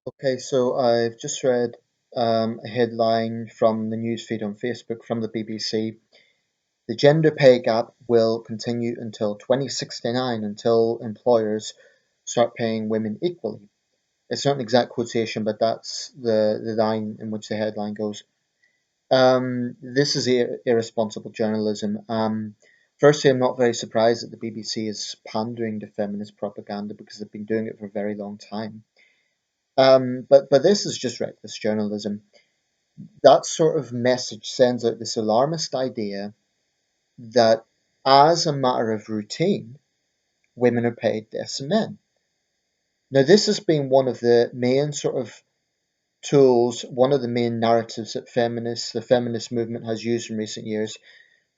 Okay, so I've just read a headline from the newsfeed on Facebook from the BBC. The gender pay gap will continue until 2069 until employers start paying women equally. It's not an exact quotation, but that's the line in which the headline goes. This is irresponsible journalism. Firstly, I'm not very surprised that the BBC is pandering to feminist propaganda because they've been doing it for a very long time. But this is just reckless journalism. That sort of message sends out this alarmist idea that, as a matter of routine, women are paid less than men. Now, this has been one of the main sort of tools, one of the main narratives that the feminist movement has used in recent years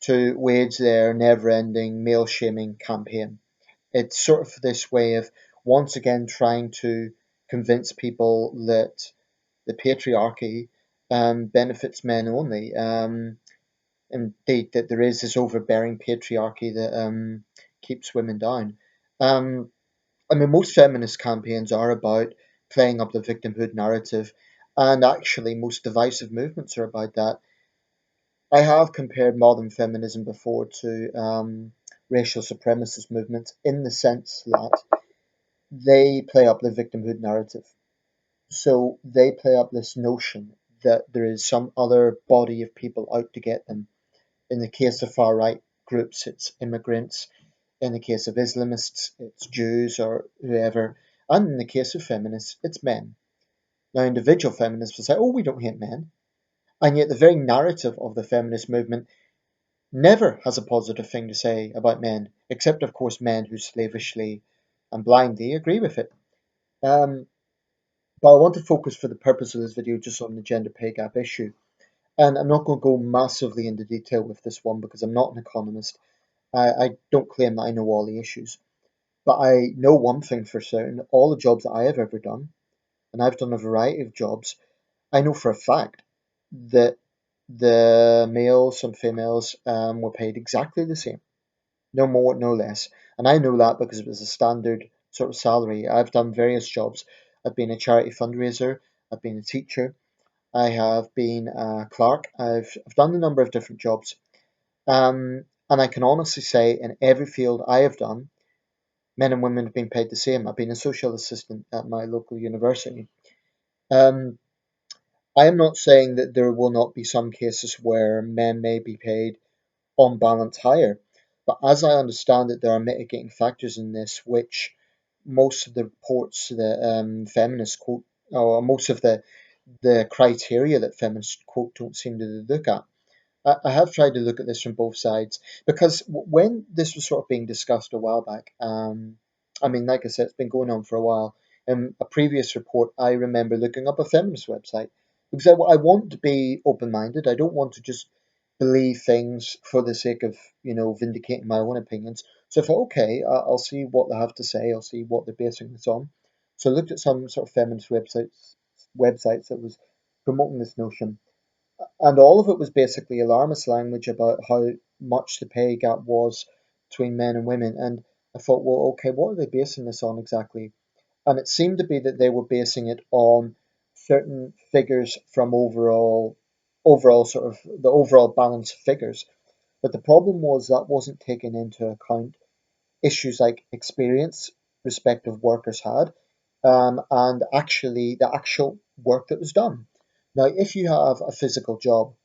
to wage their never-ending male-shaming campaign. It's sort of this way of once again trying to convince people that the patriarchy benefits men only. Indeed, that there is this overbearing patriarchy that keeps women down. Um, I mean, most feminist campaigns are about playing up the victimhood narrative, and actually, most divisive movements are about that. I have compared modern feminism before to racial supremacist movements in the sense that they play up the victimhood narrative. So they play up this notion that there is some other body of people out to get them. In the case of far right groups, it's immigrants. In the case of Islamists, it's Jews or whoever. And in the case of feminists, it's men. Now, individual feminists will say, oh, we don't hate men. And yet, the very narrative of the feminist movement never has a positive thing to say about men, except, of course, men who slavishly and blindly agree with it. Um, but I want to focus for the purpose of this video just on the gender pay gap issue. And I'm not going to go massively into detail with this one because I'm not an economist. I don't claim that I know all the issues. But I know one thing for certain, all the jobs that I have ever done, and I've done a variety of jobs, I know for a fact that the males and females were paid exactly the same, no more, no less. And I know that because it was a standard sort of salary. I've done various jobs. I've been a charity fundraiser, I've been a teacher, I have been a clerk, I've done a number of different jobs. And I can honestly say, in every field I have done, men and women have been paid the same. I've been a social assistant at my local university. Um, I am not saying that there will not be some cases where men may be paid on balance higher, but as I understand it, there are mitigating factors in this, which most of the reports that feminists quote, or most of the criteria that feminists quote, don't seem to look at. I have tried to look at this from both sides because when this was sort of being discussed a while back, I mean, like I said, it's been going on for a while. In a previous report, I remember looking up a feminist website because I want to be open minded. I don't want to just believe things for the sake of, vindicating my own opinions. So I thought, okay, I'll see what they have to say. I'll see what they're basing this on. So I looked at some sort of feminist websites that was promoting this notion, and all of it was basically alarmist language about how much the pay gap was between men and women. And I thought, well, okay, what are they basing this on exactly? And it seemed to be that they were basing it on certain figures from overall sort of the overall balance of figures. But the problem was that wasn't taken into account issues like experience respective workers had, and actually the actual work that was done. Now, if you have a physical job,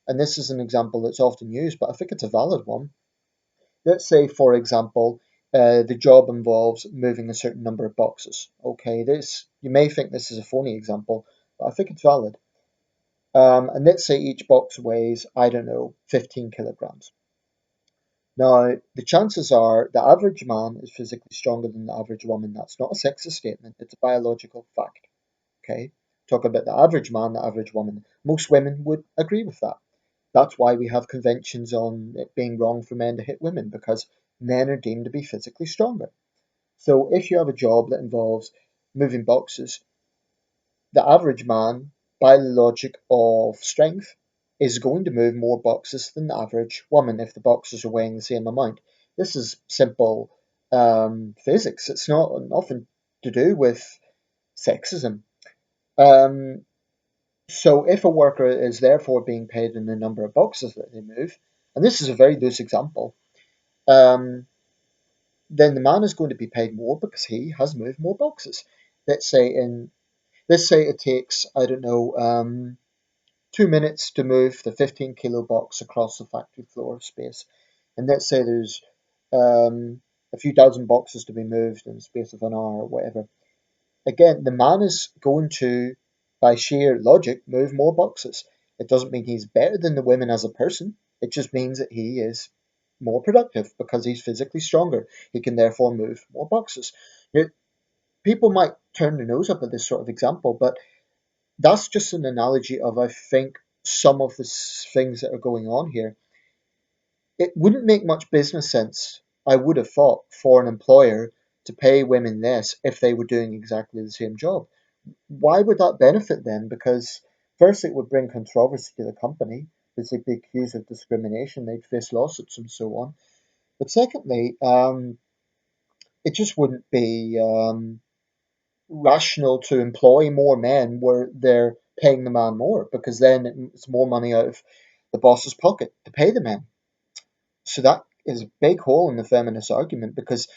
and this is an example that's often used, but I think it's a valid one. Let's say, for example, the job involves moving a certain number of boxes. Okay, this you may think this is a phony example, but I think it's valid. And let's say each box weighs, I don't know, 15 kilograms. Now, the chances are the average man is physically stronger than the average woman. That's not a sexist statement, it's a biological fact. Okay? Talk about the average man, the average woman. Most women would agree with that. That's why we have conventions on it being wrong for men to hit women, because men are deemed to be physically stronger. So if you have a job that involves moving boxes, the average man, by the logic of strength, is going to move more boxes than the average woman if the boxes are weighing the same amount. This is simple physics. It's not nothing to do with sexism. Um, so if a worker is therefore being paid in the number of boxes that they move, and this is a very loose example, um, then the man is going to be paid more because he has moved more boxes. Let's say in let's say it takes, I don't know, 2 minutes to move the 15 kilo box across the factory floor space, and let's say there's a few dozen boxes to be moved in the space of an hour or whatever. Again, the man is going to, by sheer logic, move more boxes. It doesn't mean he's better than the women as a person. It just means that he is more productive because he's physically stronger. He can therefore move more boxes. Now, people might turn their nose up at this sort of example, but that's just an analogy of, I think, some of the things that are going on here. It wouldn't make much business sense, I would have thought, for an employer to pay women less if they were doing exactly the same job. Why would that benefit them? Because first, it would bring controversy to the company because they'd be accused of discrimination, they'd face lawsuits and so on. But secondly, it just wouldn't be rational to employ more men where they're paying the man more, because then it's more money out of the boss's pocket to pay the men. So that is a big hole in the feminist argument, because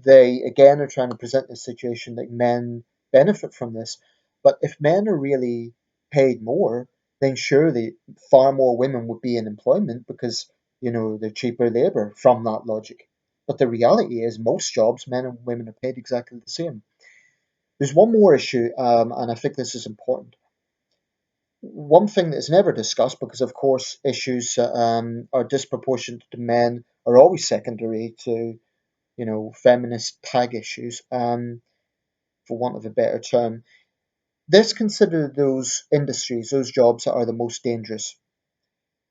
they again are trying to present this situation that men benefit from this. But if men are really paid more, then surely far more women would be in employment because, they're cheaper labor from that logic. But the reality is most jobs, men and women are paid exactly the same. There's one more issue, and I think this is important. One thing that is never discussed, because of course issues that are disproportionate to men are always secondary to, feminist tag issues, for want of a better term. Let's consider those industries, those jobs that are the most dangerous.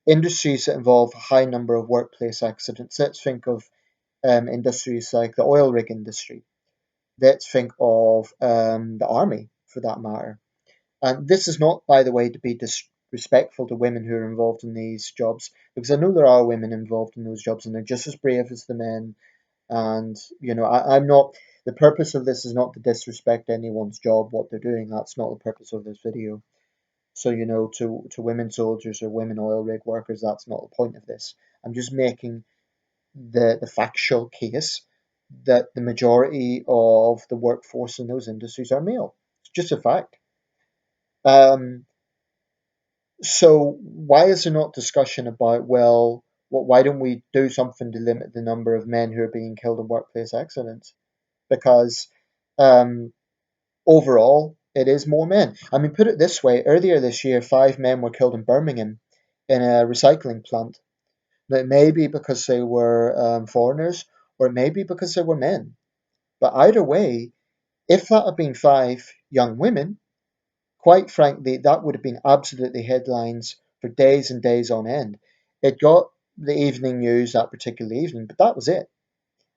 Industries that involve a high number of workplace accidents. Let's think of industries like the oil rig industry. Let's think of the army, for that matter. And this is not, by the way, to be disrespectful to women who are involved in these jobs, because I know there are women involved in those jobs and they're just as brave as the men. And, I'm not, the purpose of this is not to disrespect anyone's job, what they're doing. That's not the purpose of this video. So, to women soldiers or women oil rig workers, that's not the point of this. I'm just making the factual case that the majority of the workforce in those industries are male. It's just a fact. Um, So why is there not discussion about, well, why don't we do something to limit the number of men who are being killed in workplace accidents? Because um, overall, it is more men. I mean, put it this way: earlier this year, 5 men were killed in Birmingham in a recycling plant. Now, it may be because they were foreigners, or it may be because they were men. But either way, if that had been 5 young women, quite frankly, that would have been absolutely headlines for days and days on end. It got the evening news that particular evening, but that was it.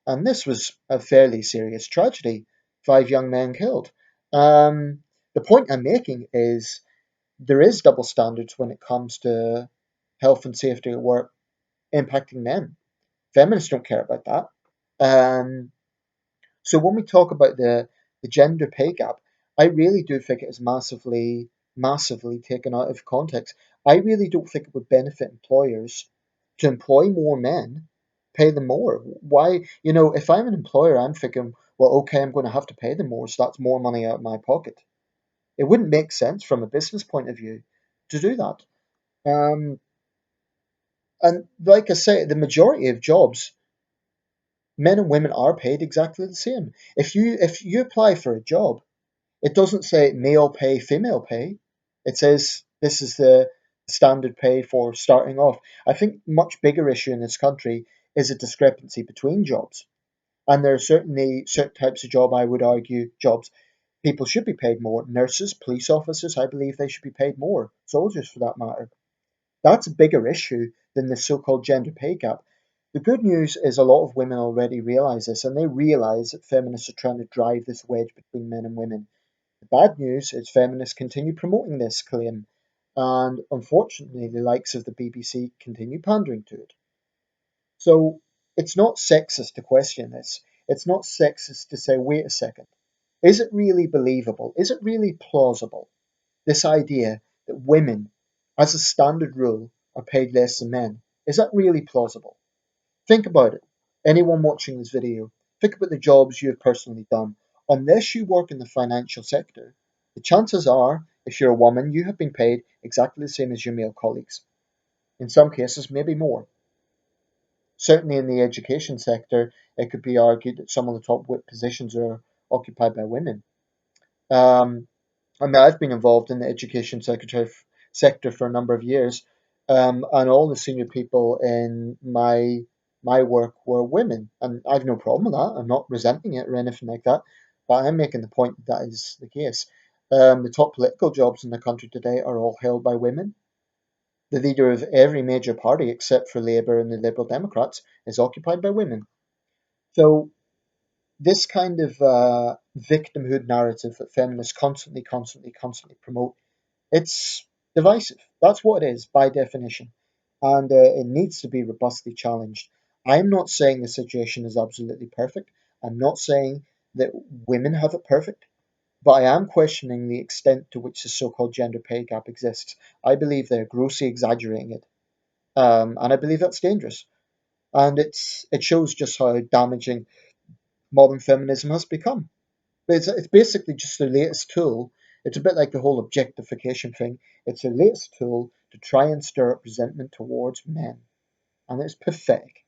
And this was a fairly serious tragedy. 5 young men killed. The point I'm making is there is double standards when it comes to health and safety at work impacting men. Feminists don't care about that. Um, So when we talk about the gender pay gap, I really do think it is massively, massively taken out of context. I really don't think it would benefit employers to employ more men, pay them more. Why, if I'm an employer, I'm thinking, well, okay, I'm going to have to pay them more, so that's more money out of my pocket. It wouldn't make sense from a business point of view to do that. Um, and like I say, the majority of jobs, men and women are paid exactly the same. If you apply for a job, it doesn't say male pay, female pay. It says this is the standard pay for starting off. I think much bigger issue in this country is a discrepancy between jobs. And there are certainly certain types of job, I would argue, jobs people should be paid more. Nurses, police officers, I believe they should be paid more. Soldiers, for that matter. That's a bigger issue than the so-called gender pay gap. The good news is a lot of women already realize this, and they realize that feminists are trying to drive this wedge between men and women. The bad news is feminists continue promoting this claim, and unfortunately, the likes of the BBC continue pandering to it. So it's not sexist to question this. It's not sexist to say, wait a second, is it really believable? Is it really plausible This idea that women, as a standard rule, are paid less than men. Is that really plausible? Think about it. Anyone watching this video, think about the jobs you have personally done. Unless you work in the financial sector, the chances are, if you're a woman, you have been paid exactly the same as your male colleagues. In some cases, maybe more. Certainly in the education sector, it could be argued that some of the top positions are occupied by women. Um, I mean, I've been involved in the education sector for a number of years, and all the senior people in my work were women, and I've no problem with that. I'm not resenting it or anything like that, but I'm making the point that is the case. The top political jobs in the country today are all held by women. The leader of every major party, except for Labour and the Liberal Democrats, is occupied by women. So this kind of victimhood narrative that feminists constantly promote, it's divisive. That's what it is by definition. And it needs to be robustly challenged. I'm not saying the situation is absolutely perfect. I'm not saying that women have it perfect, but I am questioning the extent to which the so called gender pay gap exists. I believe they're grossly exaggerating it. And I believe that's dangerous. And it shows just how damaging modern feminism has become. But it's basically just the latest tool. It's a bit like the whole objectification thing. It's the latest tool to try and stir up resentment towards men. And it's pathetic.